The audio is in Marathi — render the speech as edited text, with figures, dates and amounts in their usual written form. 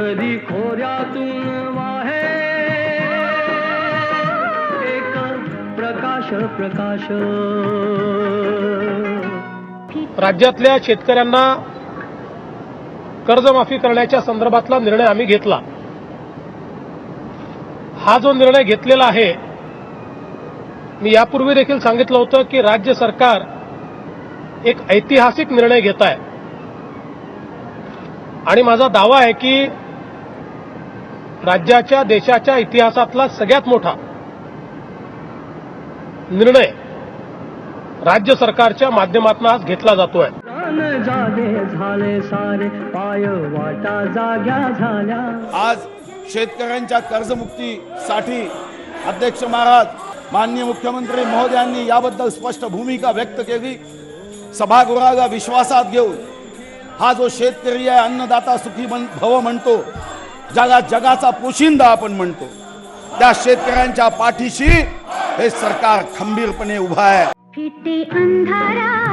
तरी खोऱ्यातून वाहे एक प्रकाश प्रकाश। राज्यातल्या शेतकऱ्यांना कर्जमाफी करण्याच्या संदर्भातला निर्णय आम्ही घेतला। हा जो निर्णय घेतलेला आहे, मी यापूर्वी देखील सांगितलं होतं की राज्य सरकार एक ऐतिहासिक निर्णय घेत आहे आणि माझा दावा आहे की राज्याच्या देशाच्या इतिहासातला सगळ्यात मोठा निर्णय राज्य सरकारच्या माध्यमातून आज घेतला जातोय। झाले सारे पाय वाटा जाग्या झाल्या। आज शेतकऱ्यांच्या कर्जमुक्तीसाठी अध्यक्ष महाराज माननीय मुख्यमंत्री महोदयांनी याबद्दल स्पष्ट भूमिका व्यक्त केली। सभागृहाला विश्वासात घेऊन हा जो शेतकरी आहे, अन्नदाता सुखी भव म्हणतो, ज्याला जगाचा पोशिंदा आपण म्हणतो, त्या शेतकऱ्यांच्या पाठीशी हे सरकार खंबीरपणे उभा आहे। किती अंधारा